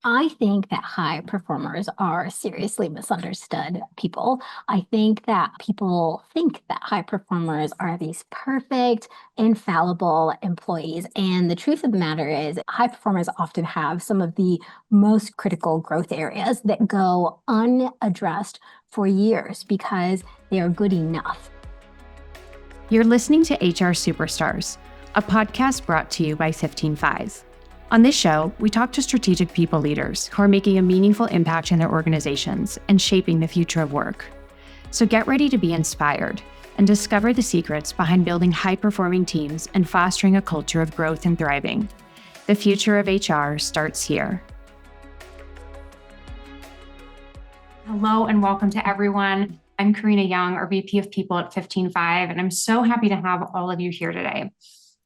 I think that high performers are seriously misunderstood people. I think that people think that high performers are these perfect, infallible employees. And the truth of the matter is, high performers often have some of the most critical growth areas that go unaddressed for years because they are good enough. You're listening to HR Superstars, a podcast brought to you by 15Five. On this show, we talk to strategic people leaders who are making a meaningful impact in their organizations and shaping the future of work. So get ready to be inspired and discover the secrets behind building high-performing teams and fostering a culture of growth and thriving. The future of HR starts here. Hello and welcome to everyone. I'm Karina Young, our VP of People at 15Five, and I'm so happy to have all of you here today.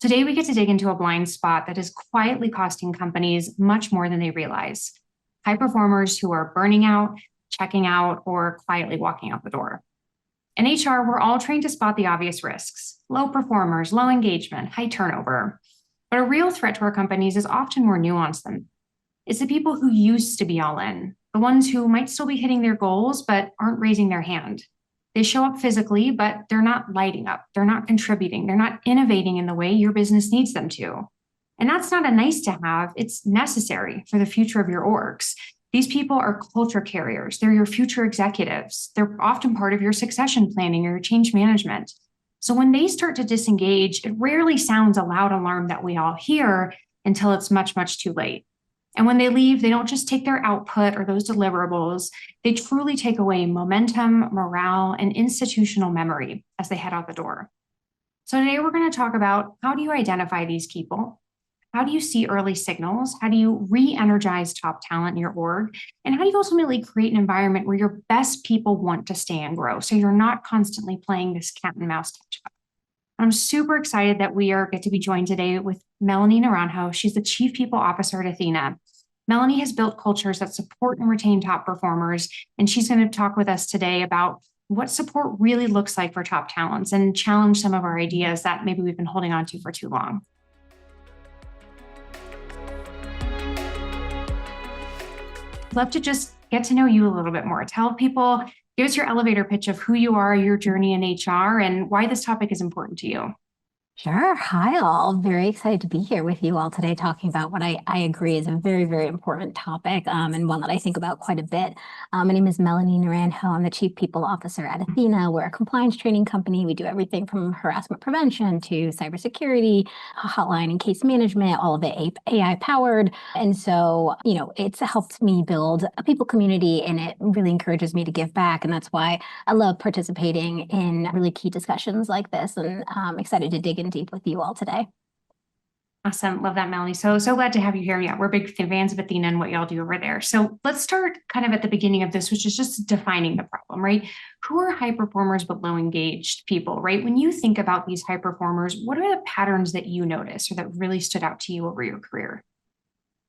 Today, we get to dig into a blind spot that is quietly costing companies much more than they realize. High performers who are burning out, checking out, or quietly walking out the door. In HR, we're all trained to spot the obvious risks: low performers, low engagement, high turnover. But a real threat to our companies is often more nuanced than it's the people who used to be all in, the ones who might still be hitting their goals but aren't raising their hand. They show up physically, but they're not lighting up. They're not contributing. They're not innovating in the way your business needs them to. And that's not a nice to have. It's necessary for the future of your orgs. These people are culture carriers. They're your future executives. They're often part of your succession planning or your change management. So when they start to disengage, it rarely sounds a loud alarm that we all hear until it's much, much too late. And when they leave, they don't just take their output or those deliverables, they truly take away momentum, morale, and institutional memory as they head out the door. So today we're going to talk about, how do you identify these people? How do you see early signals? How do you re-energize top talent in your org? And how do you ultimately create an environment where your best people want to stay and grow, so you're not constantly playing this cat and mouse touch-up? I'm super excited that we get to be joined today with Melanie Naranjo. She's the Chief People Officer at Ethena. Melanie has built cultures that support and retain top performers, and she's going to talk with us today about what support really looks like for top talents and challenge some of our ideas that maybe we've been holding on to for too long. I'd love to just get to know you a little bit more. Tell people, give us your elevator pitch of who you are, your journey in HR, and why this topic is important to you. Sure. Hi, all. Very excited to be here with you all today talking about what I agree is a very, very important topic and one that I think about quite a bit. My name is Melanie Naranjo. I'm the Chief People Officer at Ethena. We're a compliance training company. We do everything from harassment prevention to cybersecurity, hotline and case management, all of it AI powered. And so, it's helped me build a people community, and it really encourages me to give back. And that's why I love participating in really key discussions like this, and I'm excited to dig in deep with you all today. Awesome. Love that, Melanie. So glad to have you here. Yeah, we're big fans of Ethena and what y'all do over there. So let's start kind of at the beginning of this, which is just defining the problem, right? Who are high performers but low engaged people, right? When you think about these high performers, what are the patterns that you notice or that really stood out to you over your career?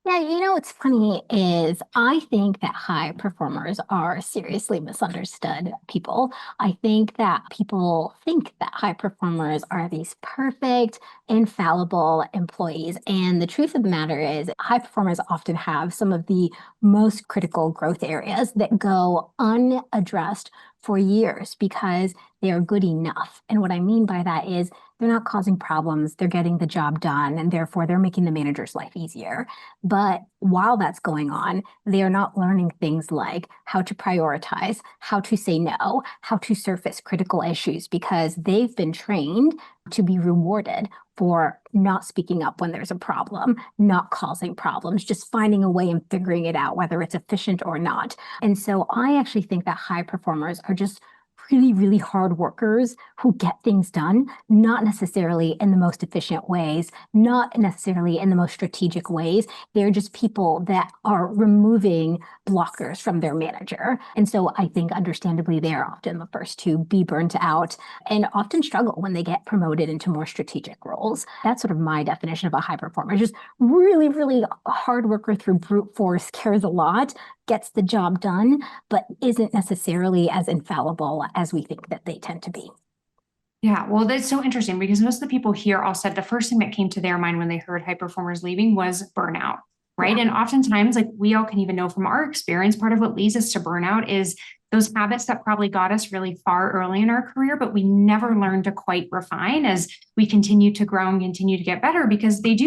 Yeah, what's funny is I think that high performers are seriously misunderstood people. I think that people think that high performers are these perfect, infallible employees. And the truth of the matter is, high performers often have some of the most critical growth areas that go unaddressed for years because they are good enough. And what I mean by that is they're not causing problems, they're getting the job done, and therefore they're making the manager's life easier. But while that's going on, they are not learning things like how to prioritize, how to say no, how to surface critical issues, because they've been trained to be rewarded for not speaking up when there's a problem, not causing problems, just finding a way and figuring it out, whether it's efficient or not. And so I actually think that high performers are just really, really hard workers who get things done, not necessarily in the most efficient ways, not necessarily in the most strategic ways. They're just people that are removing blockers from their manager. And so I think understandably, they are often the first to be burnt out and often struggle when they get promoted into more strategic roles. That's sort of my definition of a high performer. Just really, really hard worker through brute force, cares a lot, gets the job done, but isn't necessarily as infallible as we think that they tend to be. Yeah, well, that's so interesting because most of the people here all said the first thing that came to their mind when they heard high performers leaving was burnout. right? And oftentimes, like we all can even know from our experience, part of what leads us to burnout is those habits that probably got us really far early in our career, but we never learned to quite refine as we continue to grow and continue to get better because they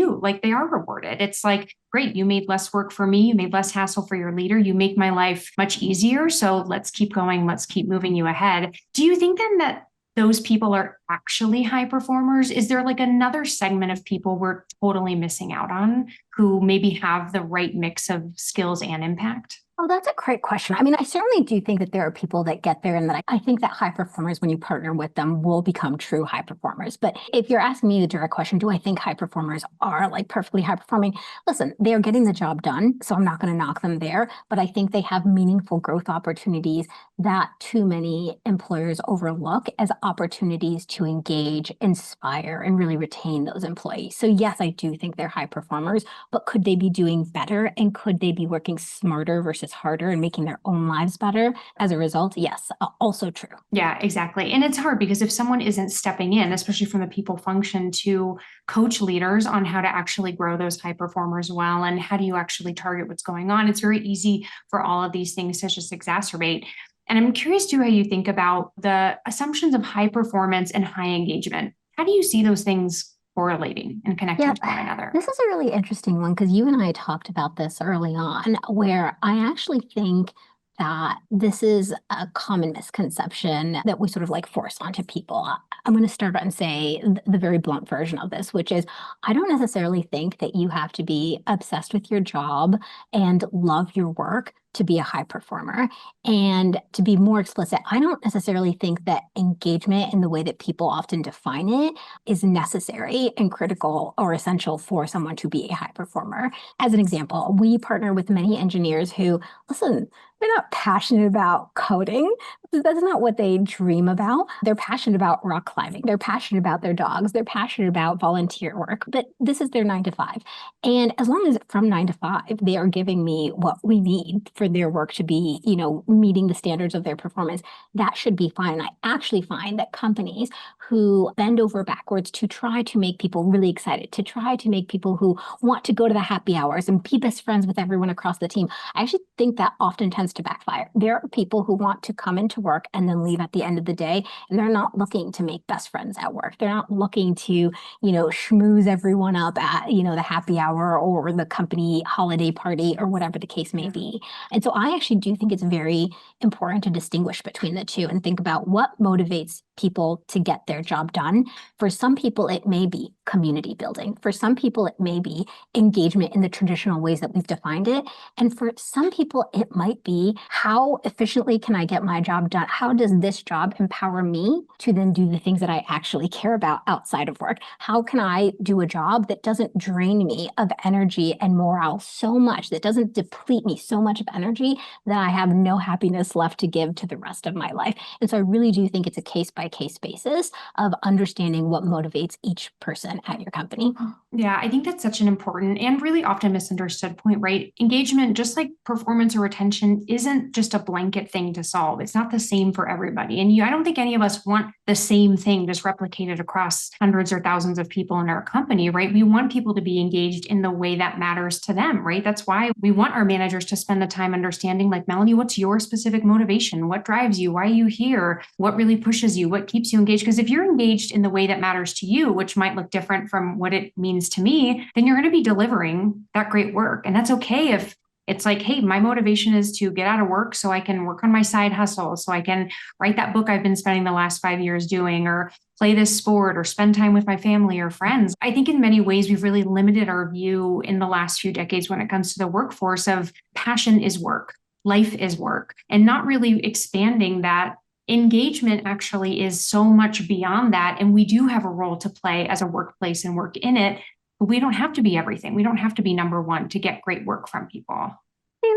are rewarded. It's like, great, you made less work for me, you made less hassle for your leader, you make my life much easier. So let's keep going, let's keep moving you ahead. Do you think then that those people are actually high performers? Is there like another segment of people we're totally missing out on who maybe have the right mix of skills and impact? Oh, that's a great question. I mean, I certainly do think that there are people that get there and that I think that high performers, when you partner with them, will become true high performers. But if you're asking me the direct question, do I think high performers are like perfectly high performing? Listen, they're getting the job done, so I'm not going to knock them there. But I think they have meaningful growth opportunities that too many employers overlook as opportunities to engage, inspire, and really retain those employees. So yes, I do think they're high performers, but could they be doing better and could they be working smarter versus harder and making their own lives better as a result? Yes, also true. Yeah, exactly. And it's hard because if someone isn't stepping in, especially from the people function to coach leaders on how to actually grow those high performers well, and how do you actually target what's going on, it's very easy for all of these things to just exacerbate. And I'm curious too how you think about the assumptions of high performance and high engagement. How do you see those things correlating and connecting to one another? This is a really interesting one because you and I talked about this early on, where I actually think that this is a common misconception that we sort of like force onto people. I'm going to start out and say the very blunt version of this, which is I don't necessarily think that you have to be obsessed with your job and love your work to be a high performer. And to be more explicit, I don't necessarily think that engagement in the way that people often define it is necessary and critical or essential for someone to be a high performer. As an example, we partner with many engineers who, listen, they're not passionate about coding. That's not what they dream about. They're passionate about rock climbing. They're passionate about their dogs. They're passionate about volunteer work, but this is their 9 to 5. And as long as from 9 to 5, they are giving me what we need for their work to be, meeting the standards of their performance, that should be fine. I actually find that companies who bend over backwards to try to make people really excited, to try to make people who want to go to the happy hours and be best friends with everyone across the team, I actually think that often tends to backfire. There are people who want to come into work and then leave at the end of the day, and they're not looking to make best friends at work. They're not looking to, schmooze everyone up at, the happy hour or the company holiday party or whatever the case may be. And so I actually do think it's very important to distinguish between the two and think about what motivates people to get their job done. For some people, it may be community building. For some people, it may be engagement in the traditional ways that we've defined it. And for some people, it might be how efficiently can I get my job done? How does this job empower me to then do the things that I actually care about outside of work? How can I do a job that doesn't drain me of energy and morale so much, that doesn't deplete me so much of energy that I have no happiness left to give to the rest of my life? And so I really do think it's a case by case basis of understanding what motivates each person at your company. Yeah, I think that's such an important and really often misunderstood point, right? Engagement, just like performance or retention, isn't just a blanket thing to solve. It's not the same for everybody. And I don't think any of us want the same thing just replicated across hundreds or thousands of people in our company, right? We want people to be engaged in the way that matters to them, right? That's why we want our managers to spend the time understanding, like, Melanie, what's your specific motivation? What drives you? Why are you here? What really pushes you? What keeps you engaged? Because if you're engaged in the way that matters to you, which might look different from what it means to me, then you're going to be delivering that great work. And that's okay if it's like, hey, my motivation is to get out of work so I can work on my side hustle, so I can write that book I've been spending the last 5 years doing, or play this sport, or spend time with my family or friends. I think in many ways, we've really limited our view in the last few decades when it comes to the workforce of passion is work, life is work, and not really expanding that engagement actually is so much beyond that. And we do have a role to play as a workplace and work in it. But we don't have to be everything. We don't have to be number one to get great work from people.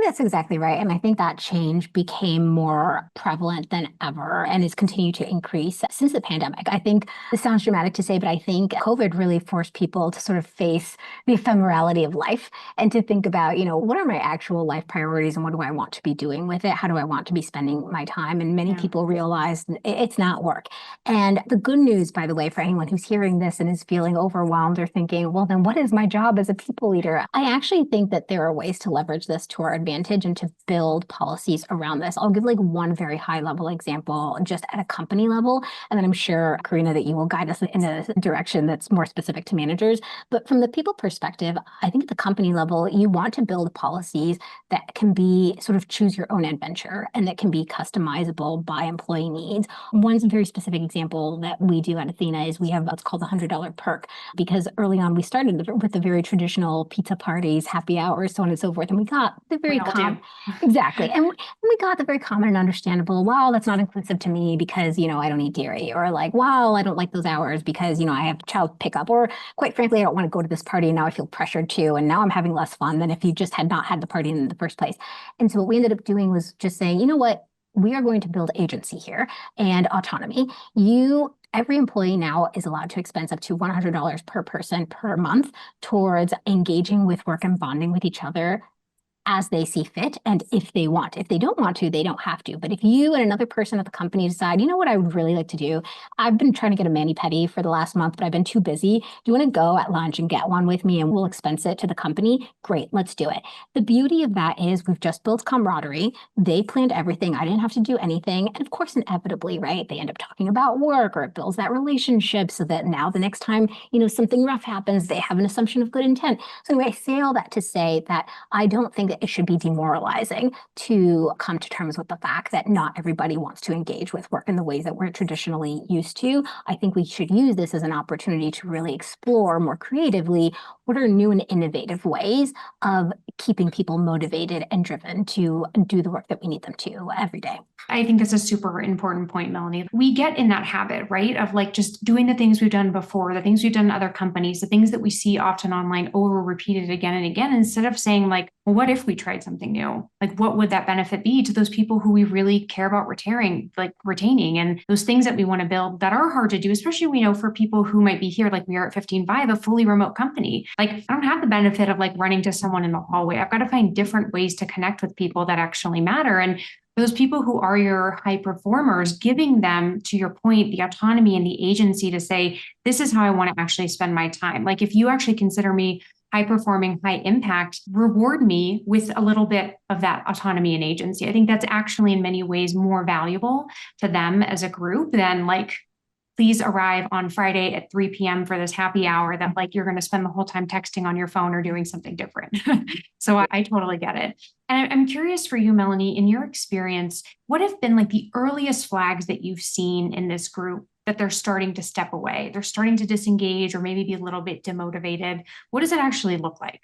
think that's exactly right. And I think that change became more prevalent than ever and has continued to increase since the pandemic. I think this sounds dramatic to say, but I think COVID really forced people to sort of face the ephemerality of life and to think about, what are my actual life priorities and what do I want to be doing with it? How do I want to be spending my time? And many people realized it's not work. And the good news, by the way, for anyone who's hearing this and is feeling overwhelmed or thinking, well, then what is my job as a people leader? I actually think that there are ways to leverage this to our advantage and to build policies around this. I'll give like one very high level example just at a company level. And then I'm sure, Karina, that you will guide us in a direction that's more specific to managers. But from the people perspective, I think at the company level, you want to build policies that can be sort of choose your own adventure and that can be customizable by employee needs. One very specific example that we do at Ethena is we have what's called the $100 perk, because early on we started with the very traditional pizza parties, happy hours, so on and so forth. And we got the very common, exactly. And we got the very common and understandable, wow, that's not inclusive to me because, I don't eat dairy, or like, wow, I don't like those hours because, I have child pickup, or quite frankly, I don't want to go to this party and now I feel pressured to, and now I'm having less fun than if you just had not had the party in the first place. And so what we ended up doing was just saying, you know what, we are going to build agency here and autonomy. Every employee now is allowed to expense up to $100 per person per month towards engaging with work and bonding with each other as they see fit and if they want. If they don't want to, they don't have to. But if you and another person at the company decide, you know what I would really like to do? I've been trying to get a mani-pedi for the last month, but I've been too busy. Do you want to go at lunch and get one with me and we'll expense it to the company? Great, let's do it. The beauty of that is we've just built camaraderie. They planned everything. I didn't have to do anything. And of course, inevitably, right, they end up talking about work, or it builds that relationship so that now the next time, something rough happens, they have an assumption of good intent. So anyway, I say all that to say that I don't think that it should be demoralizing to come to terms with the fact that not everybody wants to engage with work in the ways that we're traditionally used to. I think we should use this as an opportunity to really explore more creatively what are new and innovative ways of keeping people motivated and driven to do the work that we need them to every day. I think that's a super important point, Melanie. We get in that habit, right, of like just doing the things we've done before, the things we've done in other companies, the things that we see often online over repeated again and again, instead of saying like, well, what if we tried something new? Like, what would that benefit be to those people who we really care about retaining, and those things that we want to build that are hard to do, especially we know for people who might be here, like we are at 15/5, a fully remote company. Like, I don't have the benefit of like running to someone in the hallway. I've got to find different ways to connect with people that actually matter. And those people who are your high performers, giving them, to your point, the autonomy and the agency to say, this is how I want to actually spend my time. Like, if you actually consider me high performing, high impact, reward me with a little bit of that autonomy and agency. I think that's actually in many ways more valuable to them as a group than like, please arrive on Friday at 3 p.m. for this happy hour that like you're going to spend the whole time texting on your phone or doing something different. So I totally get it. And I'm curious for you, Melanie, in your experience, what have been like the earliest flags that you've seen in this group that they're starting to step away? They're starting to disengage or maybe be a little bit demotivated. What does it actually look like?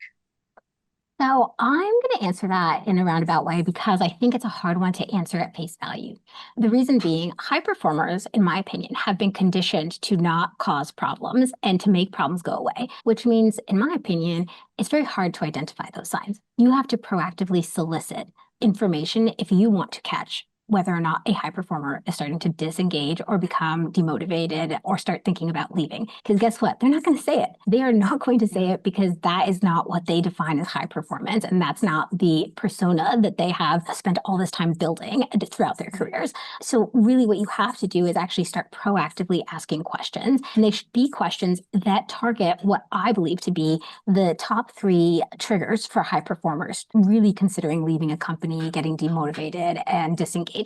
So I'm going to answer that in a roundabout way because I think it's a hard one to answer at face value. The reason being, high performers, in my opinion, have been conditioned to not cause problems and to make problems go away, which means, in my opinion, it's very hard to identify those signs. You have to proactively solicit information if you want to catch whether or not a high performer is starting to disengage or become demotivated or start thinking about leaving. Because guess what? They're not going to say it. They are not going to say it because that is not what they define as high performance. And that's not the persona that they have spent all this time building throughout their careers. So really what you have to do is actually start proactively asking questions. And they should be questions that target what I believe to be the top 3 triggers for high performers really considering leaving a company, getting demotivated, and disengaging.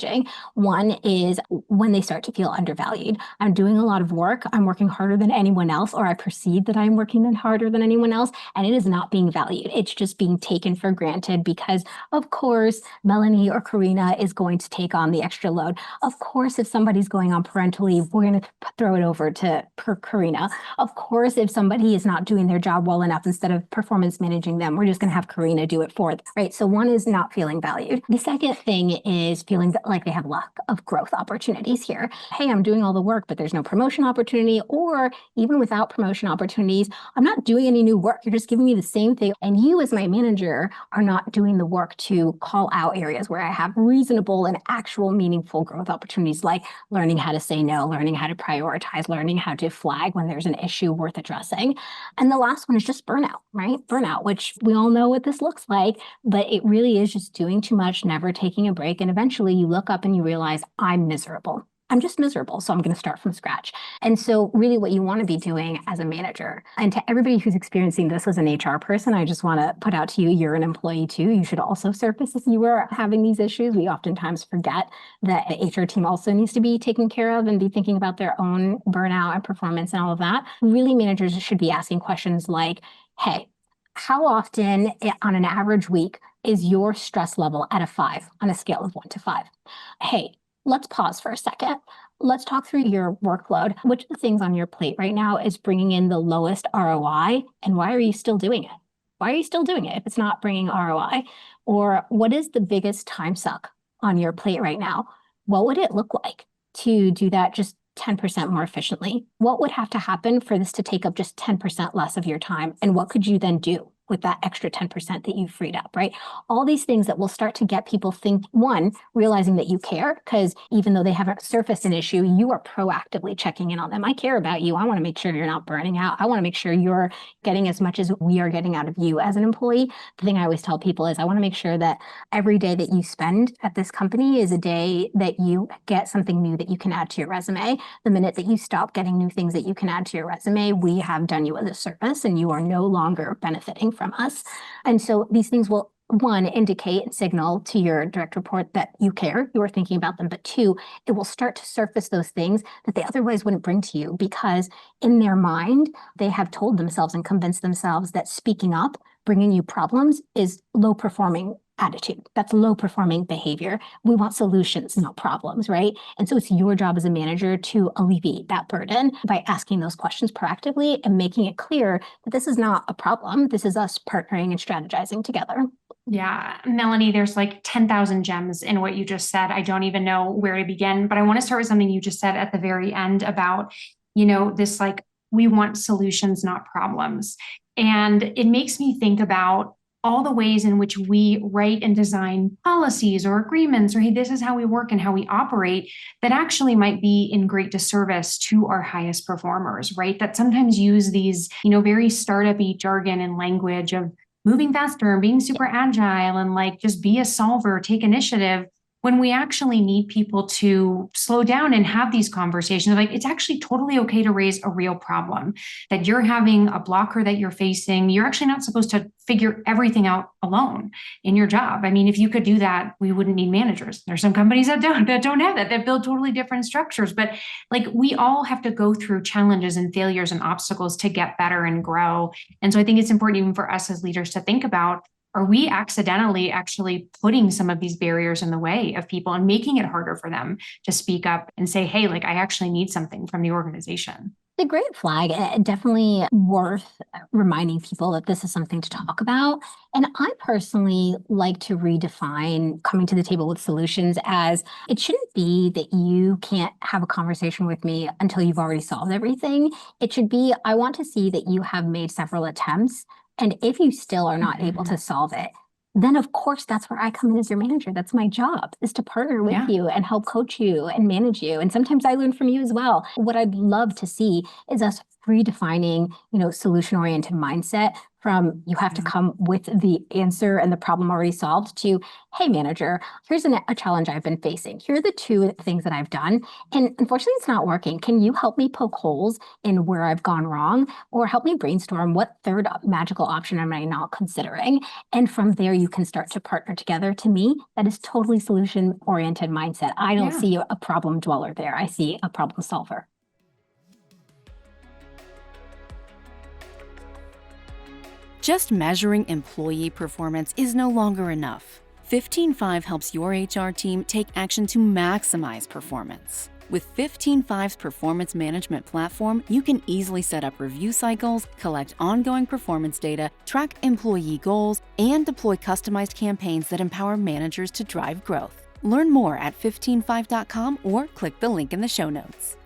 One is when they start to feel undervalued. I'm doing a lot of work. I'm working harder than anyone else, or I perceive that I'm working harder than anyone else, and it is not being valued. It's just being taken for granted because, of course, Melanie or Karina is going to take on the extra load. Of course, if somebody's going on parental leave, we're going to throw it over to Karina. Of course, if somebody is not doing their job well enough, instead of performance managing them, we're just going to have Karina do it for them, right? So one is not feeling valued. The second thing is feeling like they have lack of growth opportunities here. Hey, I'm doing all the work, but there's no promotion opportunity, or even without promotion opportunities, I'm not doing any new work. You're just giving me the same thing. And you as my manager are not doing the work to call out areas where I have reasonable and actual meaningful growth opportunities, like learning how to say no, learning how to prioritize, learning how to flag when there's an issue worth addressing. And the last one is just burnout, right? Burnout, which we all know what this looks like, but it really is just doing too much, never taking a break. And eventually you look up and you realize I'm miserable. I'm just miserable, so I'm going to start from scratch. And so really what you want to be doing as a manager, and to everybody who's experiencing this as an HR person, I just want to put out to you, you're an employee too. You should also surface if you are having these issues. We oftentimes forget that the HR team also needs to be taken care of and be thinking about their own burnout and performance and all of that. Really, managers should be asking questions like, hey, how often on an average week is your stress level at a 5 on a scale of 1 to 5? Hey, let's pause for a second. Let's talk through your workload. Which of the things on your plate right now is bringing in the lowest ROI, and why are you still doing it? Why are you still doing it if it's not bringing ROI? Or what is the biggest time suck on your plate right now? What would it look like to do that just 10% more efficiently? What would have to happen for this to take up just 10% less of your time? And what could you then do with that extra 10% that you freed up, right? All these things that will start to get people think, one, realizing that you care, because even though they haven't surfaced an issue, you are proactively checking in on them. I care about you. I want to make sure you're not burning out. I want to make sure you're getting as much as we are getting out of you as an employee. The thing I always tell people is I want to make sure that every day that you spend at this company is a day that you get something new that you can add to your resume. The minute that you stop getting new things that you can add to your resume, we have done you a disservice and you are no longer benefiting from us. And so these things will, one, indicate and signal to your direct report that you care, you are thinking about them, but two, it will start to surface those things that they otherwise wouldn't bring to you, because in their mind, they have told themselves and convinced themselves that speaking up, bringing you problems, is low performing attitude. That's low performing behavior. We want solutions, not problems, right? And so it's your job as a manager to alleviate that burden by asking those questions proactively and making it clear that this is not a problem. This is us partnering and strategizing together. Yeah, Melanie, there's like 10,000 gems in what you just said. I don't even know where to begin, but I want to start with something you just said at the very end about, this like, we want solutions, not problems. And it makes me think about all the ways in which we write and design policies or agreements, or hey, this is how we work and how we operate, that actually might be in great disservice to our highest performers, right? That sometimes use these, very startup-y jargon and language of moving faster and being super agile and like just be a solver, take initiative, when we actually need people to slow down and have these conversations. Like, it's actually totally okay to raise a real problem, that you're having a blocker that you're facing. You're actually not supposed to figure everything out alone in your job. I mean, if you could do that, we wouldn't need managers. There's some companies that don't have that build totally different structures. But like, we all have to go through challenges and failures and obstacles to get better and grow. And so I think it's important even for us as leaders to think about, are we accidentally actually putting some of these barriers in the way of people and making it harder for them to speak up and say, hey, like, I actually need something from the organization? A great flag, and definitely worth reminding people that this is something to talk about. And I personally like to redefine coming to the table with solutions as, it shouldn't be that you can't have a conversation with me until you've already solved everything. It should be, I want to see that you have made several attempts. And if you still are not able to solve it, then of course that's where I come in as your manager. That's my job, is to partner with you and help coach you and manage you. And sometimes I learn from you as well. What I'd love to see is us redefining, solution-oriented mindset from you have to come with the answer and the problem already solved to, hey, manager, here's a challenge I've been facing. Here are the 2 things that I've done. And unfortunately, it's not working. Can you help me poke holes in where I've gone wrong, or help me brainstorm what third magical option am I not considering? And from there, you can start to partner together. To me, that is totally solution-oriented mindset. I don't see a problem dweller there. I see a problem solver. Just measuring employee performance is no longer enough. 15.5 helps your HR team take action to maximize performance. With 15.5's performance management platform, you can easily set up review cycles, collect ongoing performance data, track employee goals, and deploy customized campaigns that empower managers to drive growth. Learn more at 155.com or click the link in the show notes.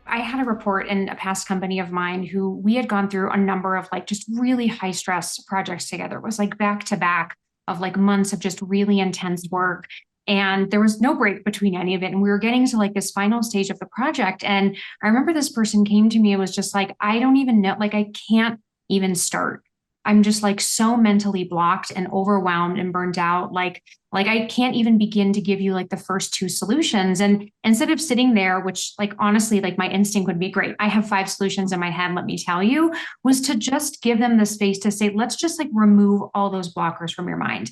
I had a report in a past company of mine who we had gone through a number of like just really high stress projects together. It was like back to back of like months of just really intense work. And there was no break between any of it. And we were getting to like this final stage of the project. And I remember this person came to me and was just like, I don't even know, like, I can't even start. I'm just like so mentally blocked and overwhelmed and burned out. Like I can't even begin to give you like the first two solutions. And instead of sitting there, which like honestly, like my instinct would be great, I have 5 solutions in my head, let me tell you, was to just give them the space to say, let's just like remove all those blockers from your mind.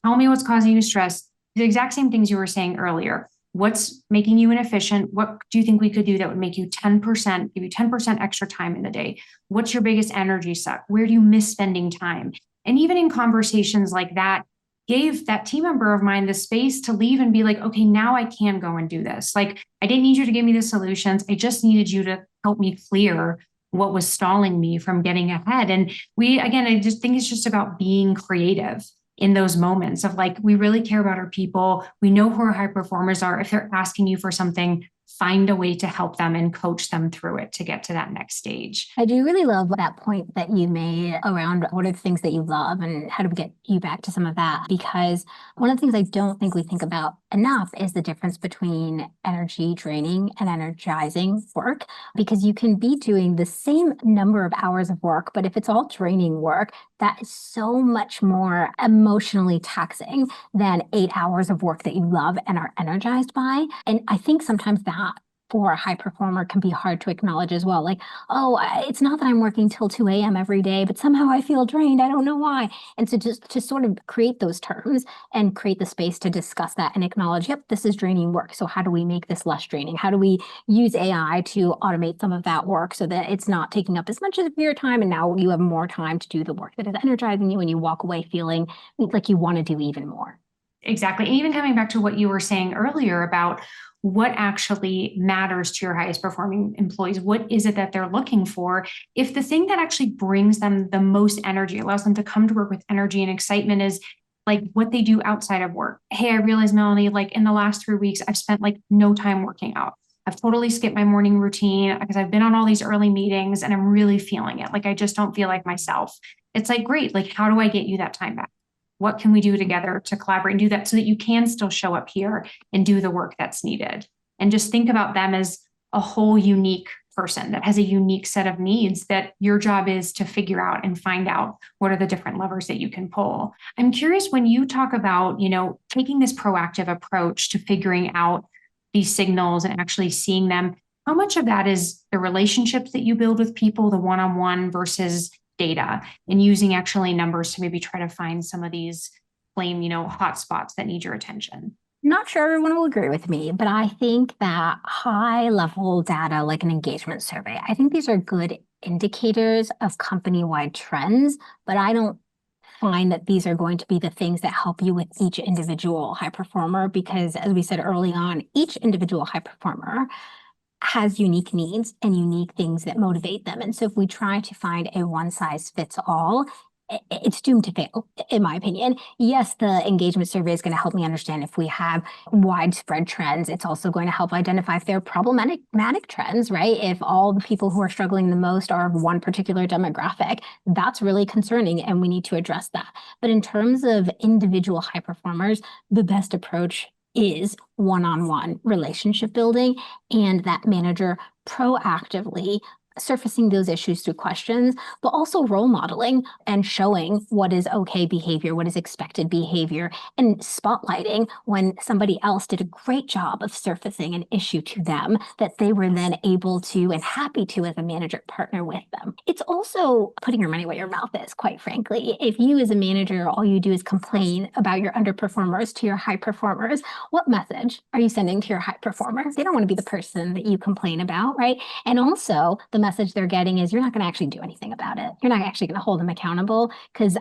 Tell me what's causing you stress. The exact same things you were saying earlier. What's making you inefficient? What do you think we could do that would make you 10%, give you 10% extra time in the day? What's your biggest energy suck? Where do you miss spending time? And even in conversations like that, gave that team member of mine the space to leave and be like, okay, now I can go and do this. Like, I didn't need you to give me the solutions. I just needed you to help me clear what was stalling me from getting ahead. And I just think it's just about being creative in those moments of like, we really care about our people. We know who our high performers are. If they're asking you for something, find a way to help them and coach them through it to get to that next stage. I do really love that point that you made around what are the things that you love and how do we get you back to some of that? Because one of the things I don't think we think about enough is the difference between energy draining and energizing work, because you can be doing the same number of hours of work, but if it's all draining work, that is so much more emotionally taxing than 8 hours of work that you love and are energized by. And I think sometimes that for a high performer can be hard to acknowledge as well. Like, oh, it's not that I'm working till 2 a.m. every day, but somehow I feel drained. I don't know why. And so just to sort of create those terms and create the space to discuss that and acknowledge, yep, this is draining work. So how do we make this less draining? How do we use AI to automate some of that work so that it's not taking up as much of your time? And now you have more time to do the work that is energizing you and you walk away feeling like you want to do even more. Exactly. And even coming back to what you were saying earlier about what actually matters to your highest performing employees, what is it that they're looking for? If the thing that actually brings them the most energy, allows them to come to work with energy and excitement is like what they do outside of work. Hey, I realize, Melanie, like in the last 3 weeks, I've spent like no time working out. I've totally skipped my morning routine because I've been on all these early meetings and I'm really feeling it. Like, I just don't feel like myself. It's like, great. Like, how do I get you that time back? What can we do together to collaborate and do that so that you can still show up here and do the work that's needed? And just think about them as a whole unique person that has a unique set of needs that your job is to figure out and find out what are the different levers that you can pull. I'm curious, when you talk about, taking this proactive approach to figuring out these signals and actually seeing them, how much of that is the relationships that you build with people, the one-on-one versus data, and using actually numbers to maybe try to find some of these hot spots that need your attention? Not sure everyone will agree with me, but I think that high level data like an engagement survey, I think these are good indicators of company-wide trends, but I don't find that these are going to be the things that help you with each individual high performer, because as we said early on, each individual high performer has unique needs and unique things that motivate them. And so if we try to find a one size fits all, it's doomed to fail, in my opinion. Yes, the engagement survey is going to help me understand if we have widespread trends. It's also going to help identify if there are problematic trends, right? If all the people who are struggling the most are of one particular demographic, that's really concerning and we need to address that. But in terms of individual high performers, the best approach is one-on-one relationship building, and that manager proactively surfacing those issues through questions, but also role modeling and showing what is okay behavior, what is expected behavior, and spotlighting when somebody else did a great job of surfacing an issue to them that they were then able to and happy to, as a manager, partner with them. It's also putting your money where your mouth is, quite frankly. If you as a manager, all you do is complain about your underperformers to your high performers, what message are you sending to your high performers? They don't want to be the person that you complain about, right? And also, the message they're getting is you're not going to actually do anything about it. You're not actually going to hold them accountable because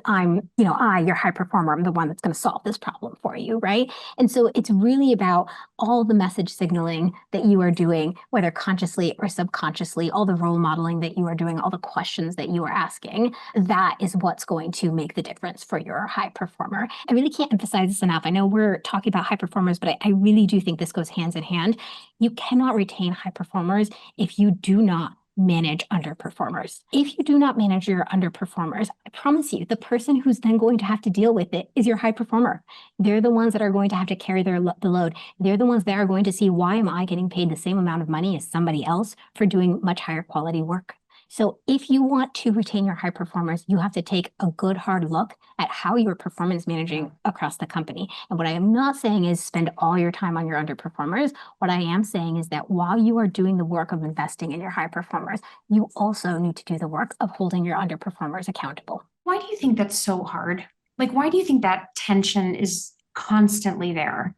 your high performer, I'm the one that's going to solve this problem for you, right? And so it's really about all the message signaling that you are doing, whether consciously or subconsciously, all the role modeling that you are doing, all the questions that you are asking. That is what's going to make the difference for your high performer. I really can't emphasize this enough. I know we're talking about high performers, but I really do think this goes hands in hand. You cannot retain high performers if you do not manage underperformers. If you do not manage your underperformers, I promise you, the person who's then going to have to deal with it is your high performer. They're the ones that are going to have to carry the load. They're the ones that are going to see, why am I getting paid the same amount of money as somebody else for doing much higher quality work? So if you want to retain your high performers, you have to take a good hard look at how you're performance managing across the company. And what I am not saying is spend all your time on your underperformers. What I am saying is that while you are doing the work of investing in your high performers, you also need to do the work of holding your underperformers accountable. Why do you think that's so hard? Like, why do you think that tension is constantly there?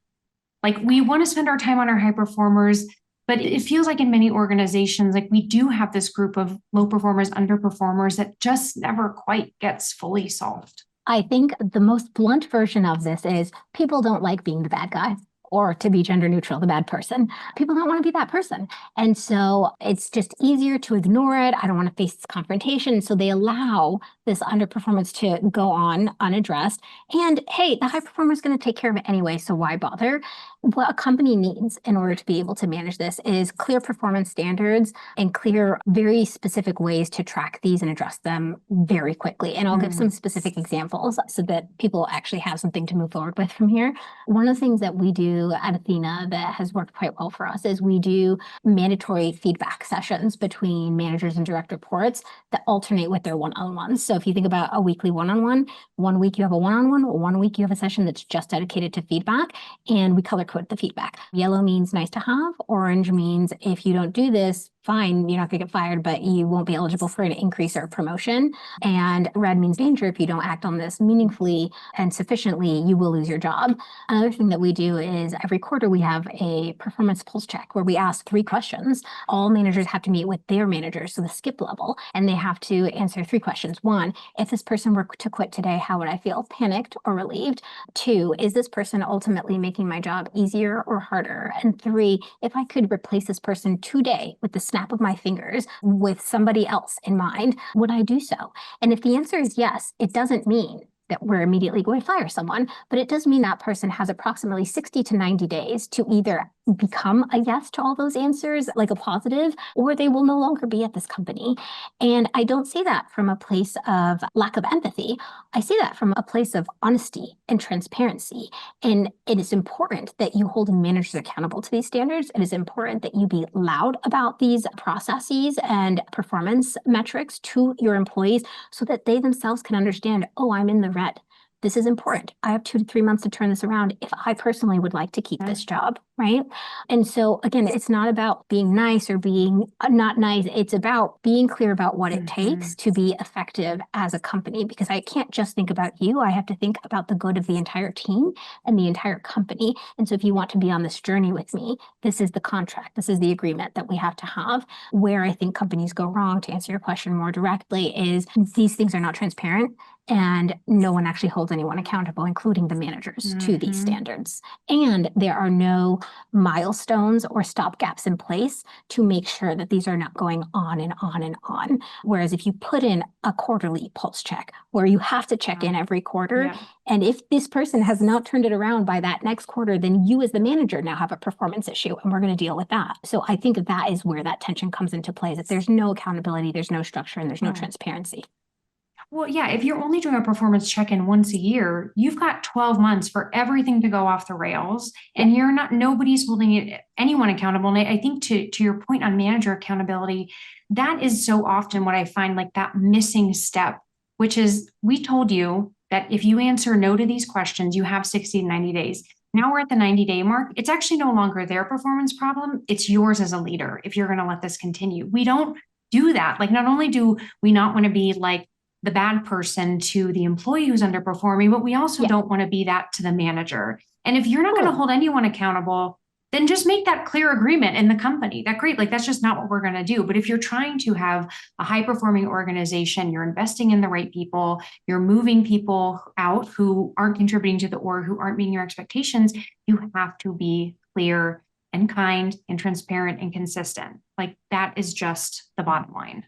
Like, we want to spend our time on our high performers, but it feels like in many organizations, like we do have this group of low performers, underperformers that just never quite gets fully solved. I think the most blunt version of this is people don't like being the bad guy, or to be gender neutral, the bad person. People don't want to be that person. And so it's just easier to ignore it. I don't want to face this confrontation. So they allow this underperformance to go on unaddressed. And hey, the high performer is going to take care of it anyway, so why bother? What a company needs in order to be able to manage this is clear performance standards and clear, very specific ways to track these and address them very quickly. And I'll give some specific examples so that people actually have something to move forward with from here. One of the things that we do at Ethena that has worked quite well for us is we do mandatory feedback sessions between managers and direct reports that alternate with their one-on-ones. So if you think about a weekly one-on-one, 1 week you have a one-on-one, 1 week you have a session that's just dedicated to feedback, and we color code the feedback. Yellow means nice to have. Orange means if you don't do this, fine, you're not going to get fired, but you won't be eligible for an increase or promotion. And red means danger. If you don't act on this meaningfully and sufficiently, you will lose your job. Another thing that we do is every quarter we have a performance pulse check where we ask 3 questions. All managers have to meet with their managers, so the skip level, and they have to answer 3 questions. 1, if this person were to quit today, how would I feel? Panicked or relieved? 2, is this person ultimately making my job easier or harder? And 3, if I could replace this person today with the snap of my fingers with somebody else in mind, would I do so? And if the answer is yes, it doesn't mean that we're immediately going to fire someone, but it does mean that person has approximately 60 to 90 days to either become a yes to all those answers, like a positive, or they will no longer be at this company. And I don't say that from a place of lack of empathy. I say that from a place of honesty and transparency. And it is important that you hold managers accountable to these standards. It is important that you be loud about these processes and performance metrics to your employees so that they themselves can understand, oh, I'm in the red. This is important. I have 2 to 3 months to turn this around if I personally would like to keep this job, right? And so again, it's not about being nice or being not nice. It's about being clear about what it takes to be effective as a company, because I can't just think about you. I have to think about the good of the entire team and the entire company. And so if you want to be on this journey with me, this is the contract. This is the agreement that we have to have. Where I think companies go wrong, to answer your question more directly, is these things are not transparent. And no one actually holds anyone accountable, including the managers, to these standards. And there are no milestones or stopgaps in place to make sure that these are not going on and on and on. Whereas if you put in a quarterly pulse check where you have to check in every quarter, and if this person has not turned it around by that next quarter, then you as the manager now have a performance issue, and we're going to deal with that. So I think that is where that tension comes into play, that there's no accountability, there's no structure, and there's no transparency. Well, yeah, if you're only doing a performance check-in once a year, you've got 12 months for everything to go off the rails, and nobody's holding anyone accountable. And I think to your point on manager accountability, that is so often what I find, like that missing step, which is, we told you that if you answer no to these questions, you have 60 to 90 days. Now we're at the 90-day mark. It's actually no longer their performance problem. It's yours as a leader if you're going to let this continue. We don't do that. Like, not only do we not want to be like the bad person to the employee who's underperforming, but we also don't want to be that to the manager. And if you're not going to hold anyone accountable, then just make that clear agreement in the company. That's just not what we're going to do. But if you're trying to have a high performing organization, you're investing in the right people, you're moving people out who aren't contributing to the org, who aren't meeting your expectations, you have to be clear and kind and transparent and consistent. Like that is just the bottom line.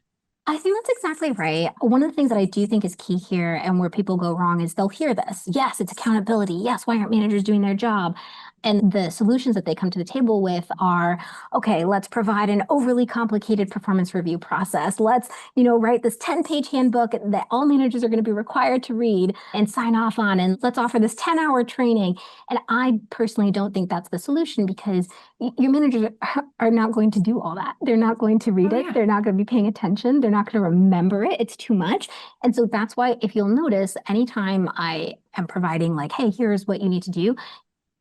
I think that's exactly right. One of the things that I do think is key here and where people go wrong is they'll hear this. Yes, it's accountability. Yes, why aren't managers doing their job? And the solutions that they come to the table with are, okay, let's provide an overly complicated performance review process. Let's, write this 10-page handbook that all managers are going to be required to read and sign off on. And let's offer this 10-hour training. And I personally don't think that's the solution because your managers are not going to do all that. They're not going to read it. They're not going to be paying attention. They're not going to remember it. It's too much. And so that's why if you'll notice, anytime I am providing like, hey, here's what you need to do,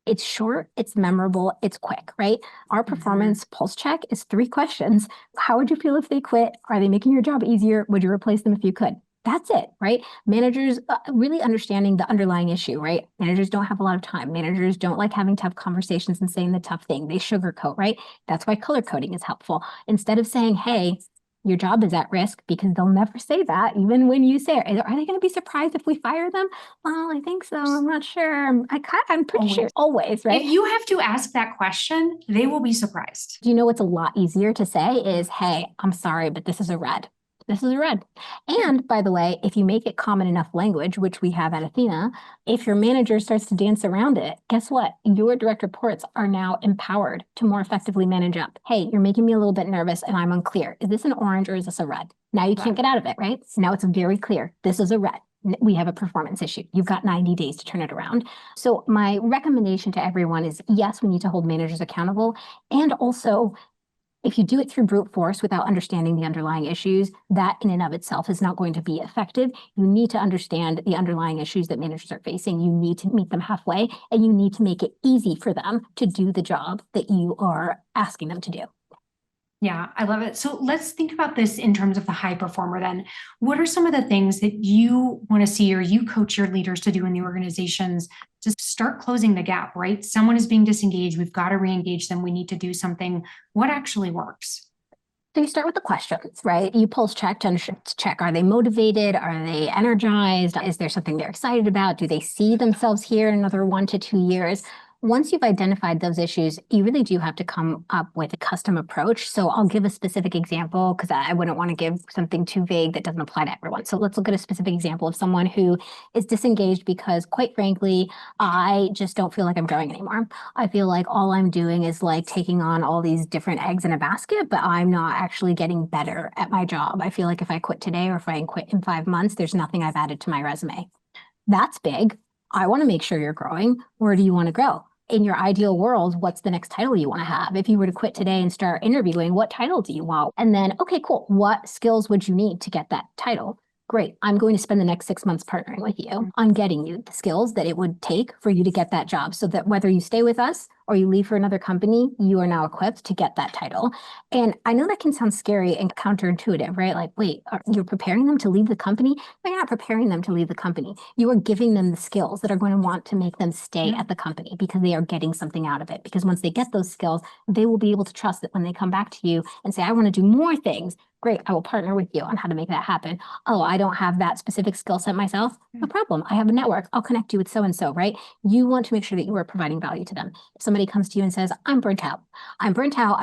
it's short, it's memorable, it's quick, right? Our performance pulse check is 3 questions. How would you feel if they quit? Are they making your job easier? Would you replace them if you could? That's it, right? Managers really understanding the underlying issue, right? Managers don't have a lot of time. Managers don't like having tough conversations and saying the tough thing. They sugarcoat, right? That's why color coding is helpful. Instead of saying, hey, your job is at risk, because they'll never say that, even when you say, are they going to be surprised if we fire them? Well, I think so. I'm not sure. I'm pretty sure. Always, right? If you have to ask that question, they will be surprised. Do you know what's a lot easier to say is, hey, I'm sorry, but this is a red. This is a red. And by the way, if you make it common enough language, which we have at Ethena, if your manager starts to dance around it, guess what? Your direct reports are now empowered to more effectively manage up. Hey, you're making me a little bit nervous and I'm unclear. Is this an orange or is this a red? Now you can't get out of it, right? So now it's very clear. This is a red. We have a performance issue. You've got 90 days to turn it around. So my recommendation to everyone is, yes, we need to hold managers accountable. And also, if you do it through brute force without understanding the underlying issues, that in and of itself is not going to be effective. You need to understand the underlying issues that managers are facing. You need to meet them halfway, and you need to make it easy for them to do the job that you are asking them to do. Yeah, I love it. So let's think about this in terms of the high performer then. What are some of the things that you want to see or you coach your leaders to do in the organizations to start closing the gap, right? Someone is being disengaged. We've got to re-engage them. We need to do something. What actually works? So you start with the questions, right? You pulse check to check, are they motivated? Are they energized? Is there something they're excited about? Do they see themselves here in another 1 to 2 years? Once you've identified those issues, you really do have to come up with a custom approach. So I'll give a specific example because I wouldn't want to give something too vague that doesn't apply to everyone. So let's look at a specific example of someone who is disengaged because, quite frankly, I just don't feel like I'm growing anymore. I feel like all I'm doing is like taking on all these different eggs in a basket, but I'm not actually getting better at my job. I feel like if I quit today or if I quit in 5 months, there's nothing I've added to my resume. That's big. I want to make sure you're growing. Where do you want to grow? In your ideal world, what's the next title you want to have? If you were to quit today and start interviewing, what title do you want? And then, okay, cool. What skills would you need to get that title? Great. I'm going to spend the next 6 months partnering with you on getting you the skills that it would take for you to get that job, so that whether you stay with us or you leave for another company, you are now equipped to get that title. And I know that can sound scary and counterintuitive, right? Like, wait, you're preparing them to leave the company? No, you're not preparing them to leave the company. You are giving them the skills that are going to want to make them stay at the company because they are getting something out of it. Because once they get those skills, they will be able to trust that when they come back to you and say, I want to do more things, great, I will partner with you on how to make that happen. Oh, I don't have that specific skill set myself. No problem. I have a network. I'll connect you with so-and-so, right? You want to make sure that you are providing value to them. If somebody comes to you and says, I'm burnt out. I'm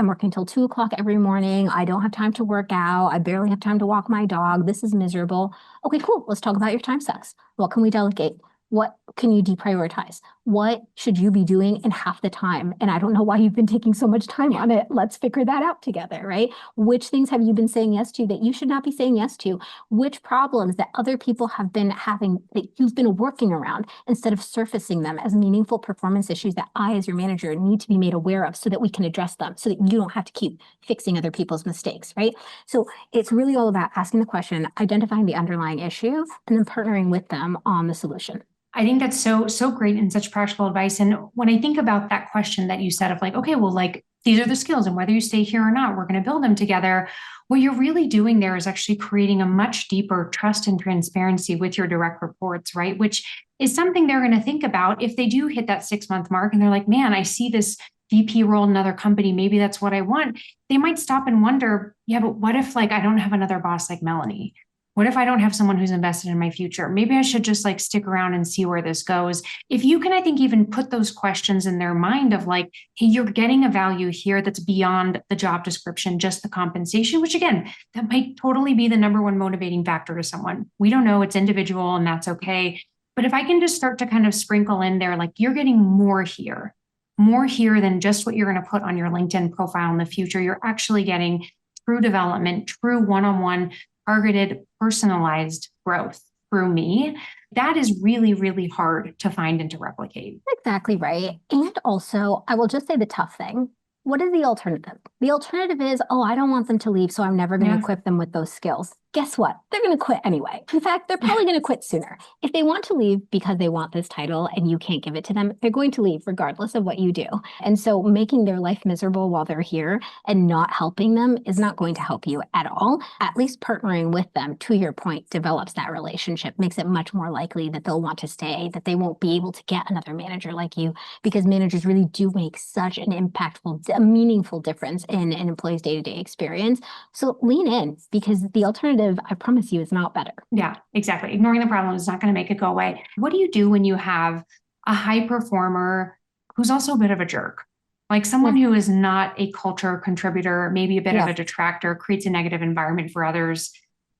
working till 2 o'clock every morning. I don't have time to work out. I barely have time to walk my dog. This is miserable. Okay, cool. Let's talk about your time sucks. What can we delegate? What can you deprioritize? What should you be doing in half the time? And I don't know why you've been taking so much time on it. Let's figure that out together, right? Which things have you been saying yes to that you should not be saying yes to? Which problems that other people have been having that you've been working around instead of surfacing them as meaningful performance issues that I, as your manager, need to be made aware of so that we can address them, so that you don't have to keep fixing other people's mistakes, right? So it's really all about asking the question, identifying the underlying issue, and then partnering with them on the solution. I think that's so great and such practical advice. And when I think about that question that you said of like, okay, well, like these are the skills and whether you stay here or not, we're going to build them together. What you're really doing there is actually creating a much deeper trust and transparency with your direct reports, right? Which is something they're going to think about if they do hit that 6-month mark and they're like, man, I see this VP role in another company, maybe that's what I want. They might stop and wonder, yeah, but what if like I don't have another boss like Melanie? What if I don't have someone who's invested in my future? Maybe I should just like stick around and see where this goes. If you can, I think, even put those questions in their mind of like, hey, you're getting a value here that's beyond the job description, just the compensation, which again, that might totally be the number one motivating factor to someone. We don't know, it's individual and that's okay. But if I can just start to kind of sprinkle in there, like you're getting more here than just what you're going to put on your LinkedIn profile in the future. You're actually getting true development, true one-on-one, targeted, personalized growth through me. That is really, really hard to find and to replicate. Exactly right. And also, I will just say the tough thing. What is the alternative? The alternative is, oh, I don't want them to leave, so I'm never going to equip them with those skills. Guess what? They're going to quit anyway. In fact, they're probably going to quit sooner. If they want to leave because they want this title and you can't give it to them, they're going to leave regardless of what you do. And so making their life miserable while they're here and not helping them is not going to help you at all. At least partnering with them, to your point, develops that relationship, makes it much more likely that they'll want to stay, that they won't be able to get another manager like you, because managers really do make such an impactful, a meaningful difference in an employee's day-to-day experience. So lean in, because the alternative, I promise you, is not better. Yeah, exactly. Ignoring the problem is not going to make it go away. What do you do when you have a high performer who's also a bit of a jerk? Like someone who is not a culture contributor, maybe a bit of a detractor, creates a negative environment for others.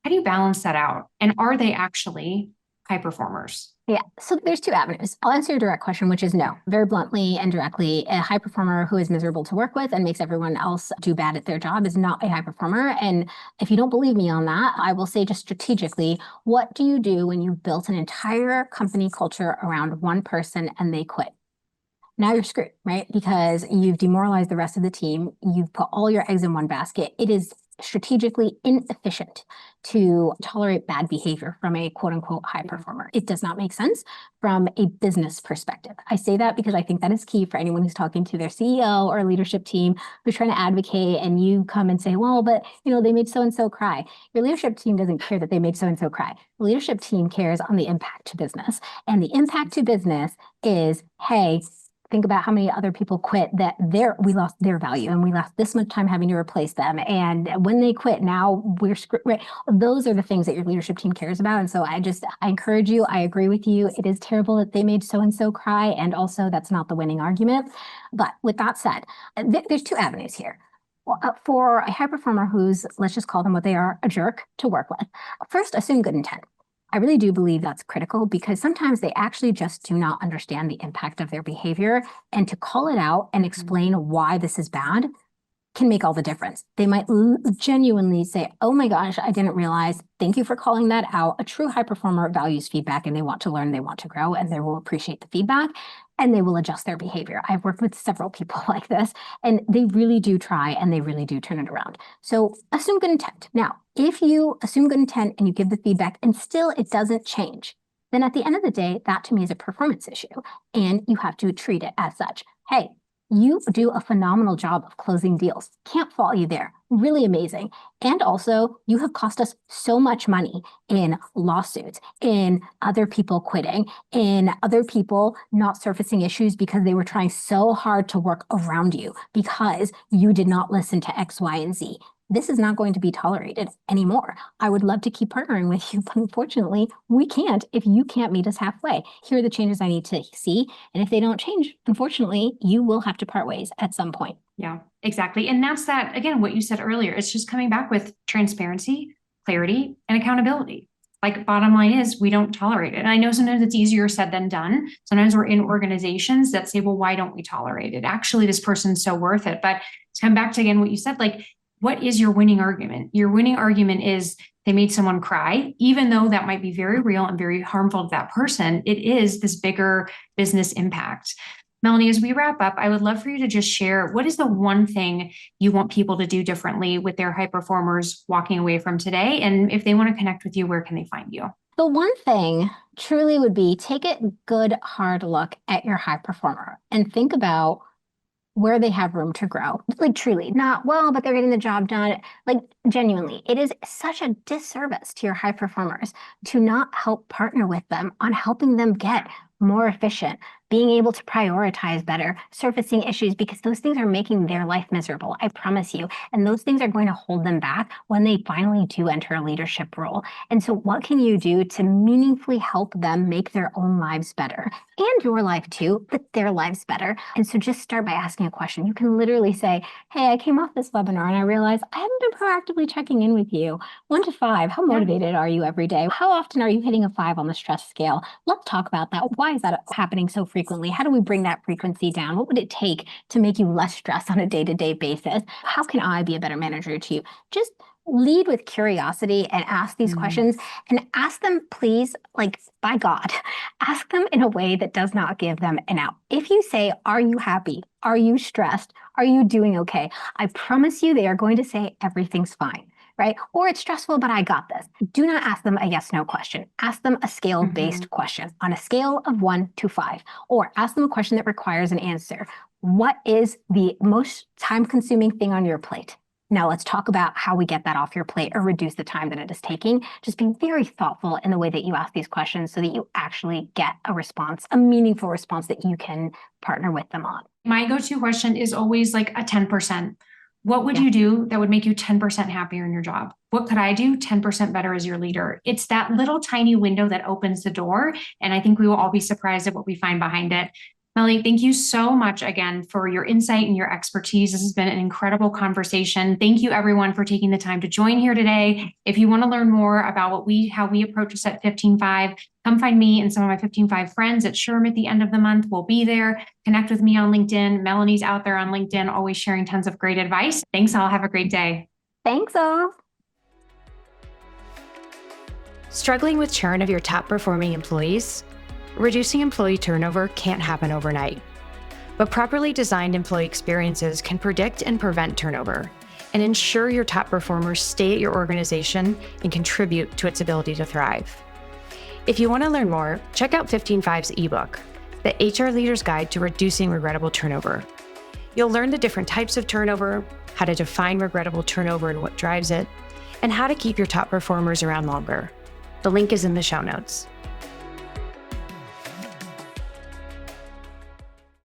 How do you balance that out? And are they actually high performers? Yeah, so there's two avenues. I'll answer your direct question, which is no. Very bluntly and directly, a high performer who is miserable to work with and makes everyone else do bad at their job is not a high performer. And if you don't believe me on that, I will say just strategically, what do you do when you've built an entire company culture around one person and they quit? Now you're screwed, right? Because you've demoralized the rest of the team. You've put all your eggs in one basket. It is strategically inefficient to tolerate bad behavior from a quote unquote high performer. It does not make sense from a business perspective. I say that because I think that is key for anyone who's talking to their CEO or leadership team who's trying to advocate, and you come and say, well, but they made so-and-so cry. Your leadership team doesn't care that they made so-and-so cry. The leadership team cares on the impact to business. And the impact to business is, hey, think about how many other people quit that we lost their value and we lost this much time having to replace them. And when they quit, now we're screwed. Right? Those are the things that your leadership team cares about. And so I encourage you. I agree with you. It is terrible that they made so-and-so cry. And also that's not the winning argument. But with that said, there's two avenues here. For a high performer who's, let's just call them what they are, a jerk to work with. First, assume good intent. I really do believe that's critical, because sometimes they actually just do not understand the impact of their behavior, and to call it out and explain why this is bad can make all the difference. They might genuinely say, oh my gosh, I didn't realize. Thank you for calling that out. A true high performer values feedback, and they want to learn, they want to grow, and they will appreciate the feedback, and they will adjust their behavior. I've worked with several people like this, and they really do try, and they really do turn it around. So assume good intent. Now, if you assume good intent and you give the feedback and still it doesn't change, then at the end of the day, that to me is a performance issue, and you have to treat it as such. Hey, you do a phenomenal job of closing deals. Can't fault you there. Really amazing. And also, you have cost us so much money in lawsuits, in other people quitting, in other people not surfacing issues because they were trying so hard to work around you because you did not listen to X, Y, and Z. This is not going to be tolerated anymore. I would love to keep partnering with you, but unfortunately, we can't if you can't meet us halfway. Here are the changes I need to see. And if they don't change, unfortunately, you will have to part ways at some point. Yeah, exactly. And that's that, again, what you said earlier. It's just coming back with transparency, clarity, and accountability. Like, bottom line is, we don't tolerate it. And I know sometimes it's easier said than done. Sometimes we're in organizations that say, well, why don't we tolerate it? Actually, this person's so worth it. But to come back to, again, what you said, like, what is your winning argument? Your winning argument is they made someone cry, even though that might be very real and very harmful to that person. It is this bigger business impact. Melanie, as we wrap up, I would love for you to just share, what is the one thing you want people to do differently with their high performers walking away from today? And if they want to connect with you, where can they find you? The one thing truly would be, take a good hard look at your high performer and think about where they have room to grow. Like, truly, not, well, but they're getting the job done. Like, genuinely, it is such a disservice to your high performers to not help partner with them on helping them get more efficient, being able to prioritize better, surfacing issues, because those things are making their life miserable, I promise you. And those things are going to hold them back when they finally do enter a leadership role. And so what can you do to meaningfully help them make their own lives better, and your life too, but their lives better? And so just start by asking a question. You can literally say, hey, I came off this webinar and I realized I haven't been proactively checking in with you. 1 to 5, how motivated are you every day? How often are you hitting a 5 on the stress scale? Let's talk about that. Why is that happening so frequently? How do we bring that frequency down? What would it take to make you less stressed on a day-to-day basis? How can I be a better manager to you? Just lead with curiosity and ask these questions, and ask them, please, like, by God, ask them in a way that does not give them an out. If you say, are you happy? Are you stressed? Are you doing okay? I promise you they are going to say everything's fine, right? Or it's stressful, but I got this. Do not ask them a yes/no question. Ask them a scale-based question on a scale of 1 to 5, or ask them a question that requires an answer. What is the most time-consuming thing on your plate? Now let's talk about how we get that off your plate or reduce the time that it is taking. Just be very thoughtful in the way that you ask these questions so that you actually get a response, a meaningful response that you can partner with them on. My go-to question is always like a 10%. What would you do that would make you 10% happier in your job? What could I do 10% better as your leader? It's that little tiny window that opens the door. And I think we will all be surprised at what we find behind it. Melanie, thank you so much again for your insight and your expertise. This has been an incredible conversation. Thank you everyone for taking the time to join here today. If you want to learn more about how we approach this at 15.5, come find me and some of my 15.5 friends at SHRM at the end of the month. We'll be there. Connect with me on LinkedIn. Melanie's out there on LinkedIn, always sharing tons of great advice. Thanks all. Have a great day. Thanks all. Struggling with churn of your top performing employees? Reducing employee turnover can't happen overnight, but properly designed employee experiences can predict and prevent turnover and ensure your top performers stay at your organization and contribute to its ability to thrive. If you want to learn more, check out 15.5's ebook, The HR Leader's Guide to Reducing Regrettable Turnover. You'll learn the different types of turnover, how to define regrettable turnover and what drives it, and how to keep your top performers around longer. The link is in the show notes.